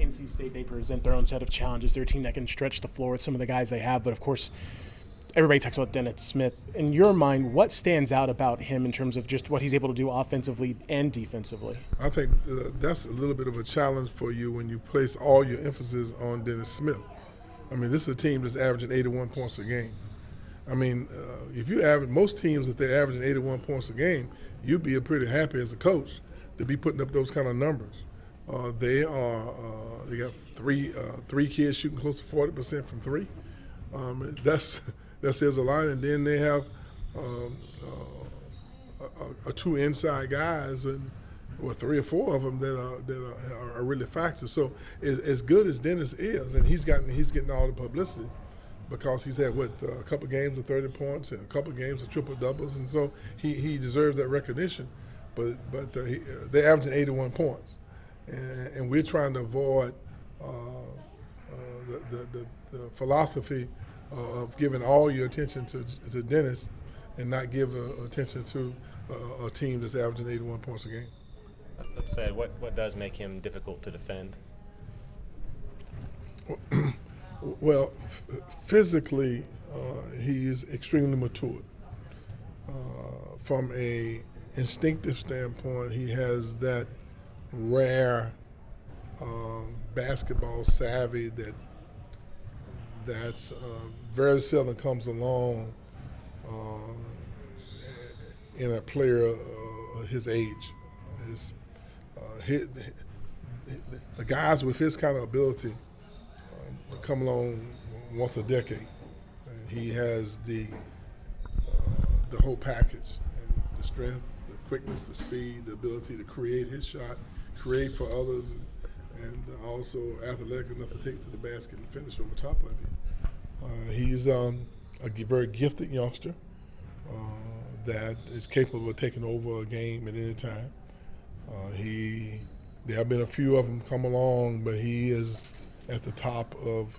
NC State, they present their own set of challenges. They're a team that can stretch the floor with some of the guys they have, but of course, everybody talks about Dennis Smith. In your mind, what stands out about him in terms of just what he's able to do offensively and defensively? I think that's a little bit of a challenge for you when you place all your emphasis on Dennis Smith. I mean, this is a team that's averaging 81 points a game. I mean, if you average, most teams, if they're averaging 81 points a game, you'd be pretty happy as a coach to be putting up those kind of numbers. They got three kids shooting close to 40% from three. That says a lot. And then they have two inside guys, or three or four of them that are really factors. So as good as Dennis is, and he's getting all the publicity because he's had a couple of games of 30 points and a couple of games of triple doubles, and so he deserves that recognition. But they're averaging 81 points, and we're trying to avoid the philosophy of giving all your attention to Dennis and not give attention to a team that's averaging 81 points a game. Let's say, what does make him difficult to defend? Well, physically, he is extremely matured. From a instinctive standpoint, he has that rare basketball savvy that's very seldom comes along in a player his age. The guys with his kind of ability come along once a decade. And he has the whole package, and the strength, the quickness, the speed, the ability to create his shot, create for others, and also athletic enough to take it to the basket and finish over top of it. He's a very gifted youngster that is capable of taking over a game at any time. There have been a few of them come along, but he is at the top of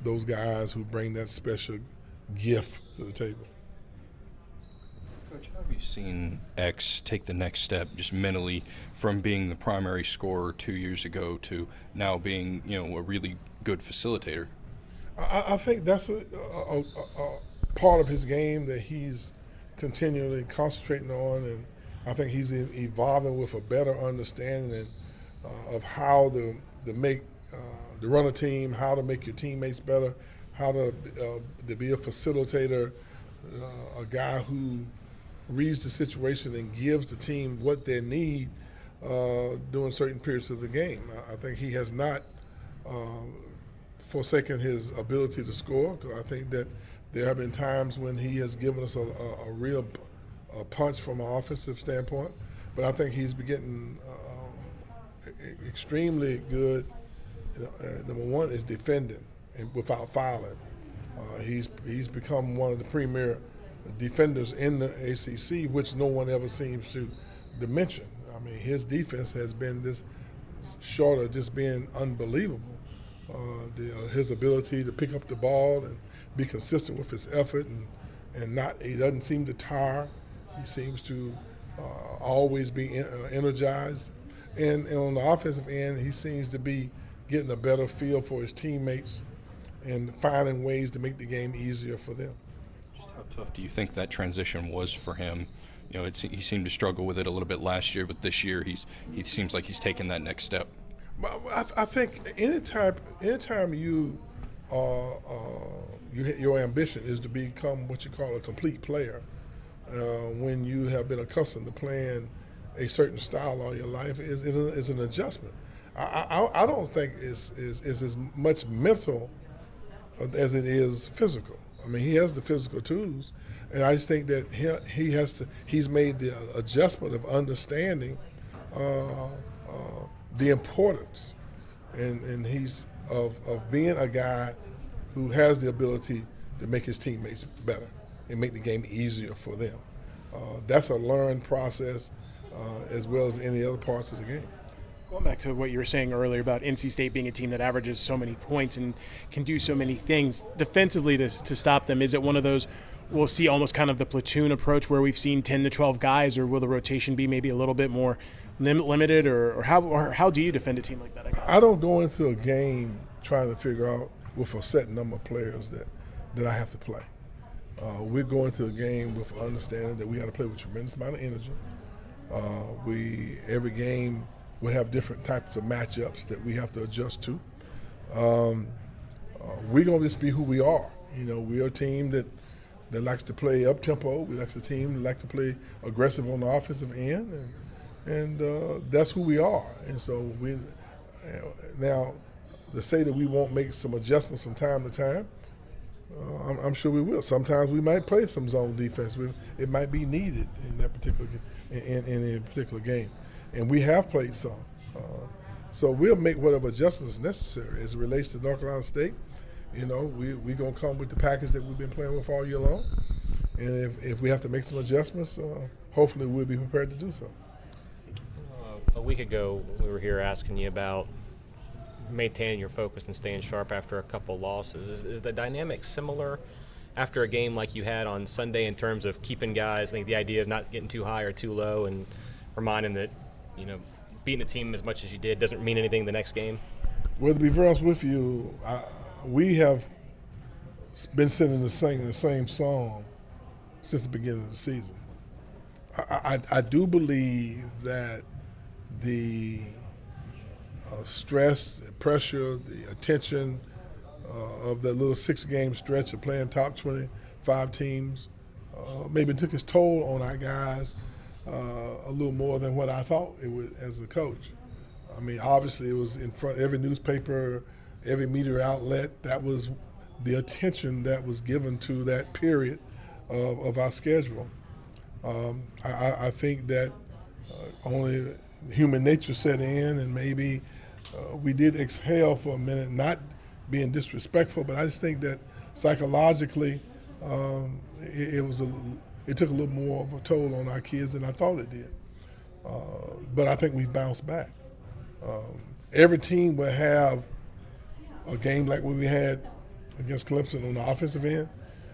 those guys who bring that special gift to the table. Coach, how have you seen X take the next step just mentally from being the primary scorer 2 years ago to now being, a really good facilitator? I think that's a part of his game that he's continually concentrating on, and I think he's evolving with a better understanding of how to run a team, how to make your teammates better, how to be a facilitator, a guy who reads the situation and gives the team what they need during certain periods of the game. I think he has not forsaken his ability to score, because I think that there have been times when he has given us a real punch from an offensive standpoint, but I think he's been getting extremely good. Number one is defending and without fouling. He's become one of the premier defenders in the ACC, which no one ever seems to mention. I mean, his defense has been this short of just being unbelievable. His ability to pick up the ball and be consistent with his effort, and he doesn't seem to tire. He seems to always be energized. And on the offensive end, he seems to be getting a better feel for his teammates and finding ways to make the game easier for them. Just how tough do you think that transition was for him? He seemed to struggle with it a little bit last year, but this year he seems like he's taken that next step. I think anytime your ambition is to become what you call a complete player, when you have been accustomed to playing a certain style all your life, is an adjustment. I don't think it's as much mental as it is physical. I mean, he has the physical tools, and I just think that he's made the adjustment of understanding the importance, and he's of being a guy who has the ability to make his teammates better and make the game easier for them. That's a learned process as well as any other parts of the game. Going back to what you were saying earlier about NC State being a team that averages so many points and can do so many things defensively to stop them, is it one of those we'll see almost kind of the platoon approach where we've seen 10 to 12 guys, or will the rotation be maybe a little bit more limited, or how do you defend a team like that, I guess? I don't go into a game trying to figure out with a set number of players that I have to play. We're going to a game with understanding that we got to play with a tremendous amount of energy. Every game will have different types of matchups that we have to adjust to. We're going to just be who we are. We're a team that likes to play up-tempo. We like a team that likes to play aggressive on the offensive end, and that's who we are. And so now to say that we won't make some adjustments from time to time, I'm sure we will. Sometimes we might play some zone defense. It might be needed in that particular in a particular game, and we have played some. So we'll make whatever adjustments necessary as it relates to North Carolina State. We're going to come with the package that we've been playing with all year long. And if we have to make some adjustments, hopefully we'll be prepared to do so. A week ago, we were here asking you about maintaining your focus and staying sharp after a couple losses. Is the dynamic similar after a game like you had on Sunday in terms of keeping guys, I think the idea of not getting too high or too low, and reminding that, beating a team as much as you did doesn't mean anything the next game? Well, to be very honest with you, we have been singing the same song since the beginning of the season. I do believe that the stress, the pressure, the attention of that little 6-game stretch of playing top 25 teams maybe took its toll on our guys a little more than what I thought it would as a coach. I mean, obviously it was in front of every newspaper, every media outlet. That was the attention that was given to that period of our schedule. I think that only human nature set in, and maybe we did exhale for a minute, not being disrespectful, but I just think that psychologically it took a little more of a toll on our kids than I thought it did. But I think we've bounced back. Every team will have a game like what we had against Clemson on the offensive end,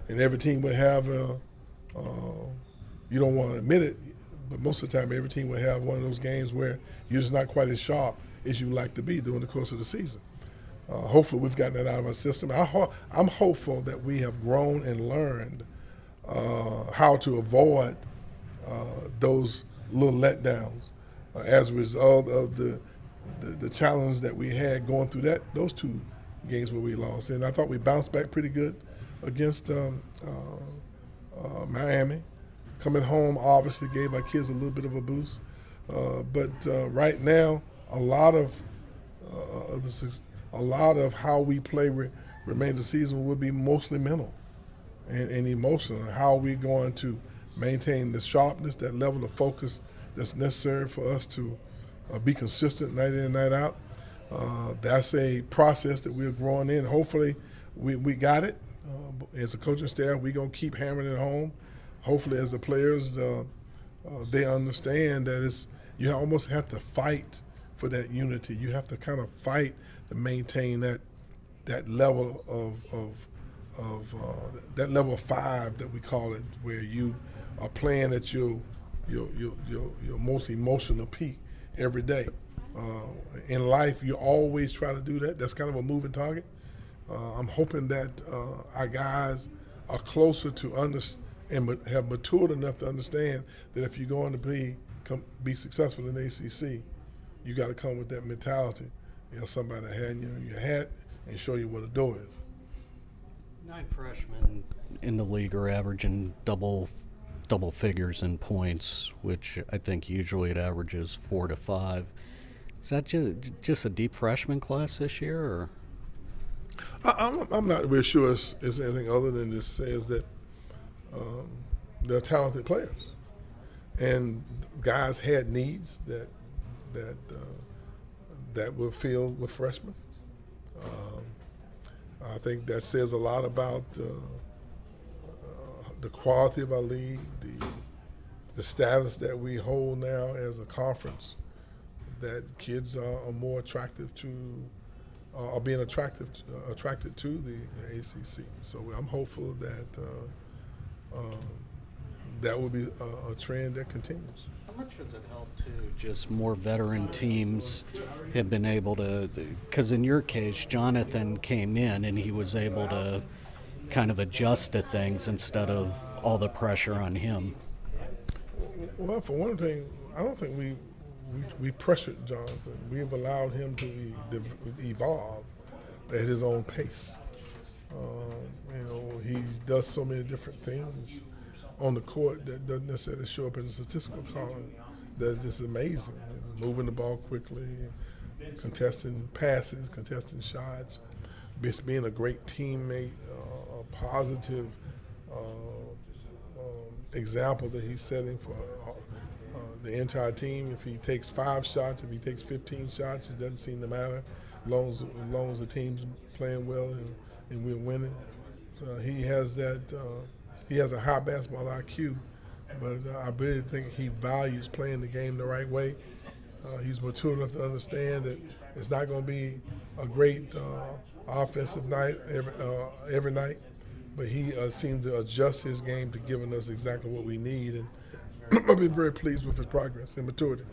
and every team will have you don't want to admit it, but most of the time every team will have one of those games where you're just not quite as sharp as you like to be during the course of the season. Hopefully we've gotten that out of our system. I'm hopeful that we have grown and learned how to avoid those little letdowns as a result of the challenge that we had going through those 2 games where we lost. And I thought we bounced back pretty good against Miami. Coming home obviously gave our kids a little bit of a boost. But right now, a lot of how we play remainder of the season will be mostly mental and emotional. How are we going to maintain the sharpness, that level of focus that's necessary for us to be consistent night in and night out? That's a process that we're growing in. Hopefully we got it. As a coaching staff, we're going to keep hammering it home. Hopefully as the players, they understand that you almost have to fight for that unity. You have to kind of fight to maintain that level of that level of 5 that we call it, where you are playing at your most emotional peak every day. In life, you always try to do that. That's kind of a moving target. I'm hoping that our guys are closer to and have matured enough to understand that if you're going to be successful in the ACC, you got to come with that mentality. Somebody hand you your hat and show you where the door is. 9 freshmen in the league are averaging double figures in points, which I think usually it averages 4 to 5. Is that just a deep freshman class this year, or? I'm not really sure it's anything other than this says that they're talented players, and guys had needs that were filled with freshmen. I think that says a lot about the quality of our league, the status that we hold now as a conference, that kids are more attractive to, are being attracted to the ACC. So I'm hopeful that that would be a trend that continues. How much does it help too? Just more veteran teams have been able to, because in your case, Jonathan came in and he was able to kind of adjust to things instead of all the pressure on him. Well, for one thing, I don't think we pressured Jonathan. We have allowed him to evolve at his own pace. He does so many different things on the court that doesn't necessarily show up in the statistical column. That's just amazing. Moving the ball quickly, contesting passes, contesting shots, just being a great teammate, a positive example that he's setting for the entire team. If he takes 5 shots, if he takes 15 shots, it doesn't seem to matter, as long as the team's playing well and we're winning. So he has that. He has a high basketball IQ, but I really think he values playing the game the right way. He's mature enough to understand that it's not going to be a great offensive night every night, but he seemed to adjust his game to giving us exactly what we need, and I've been very pleased with his progress and maturity.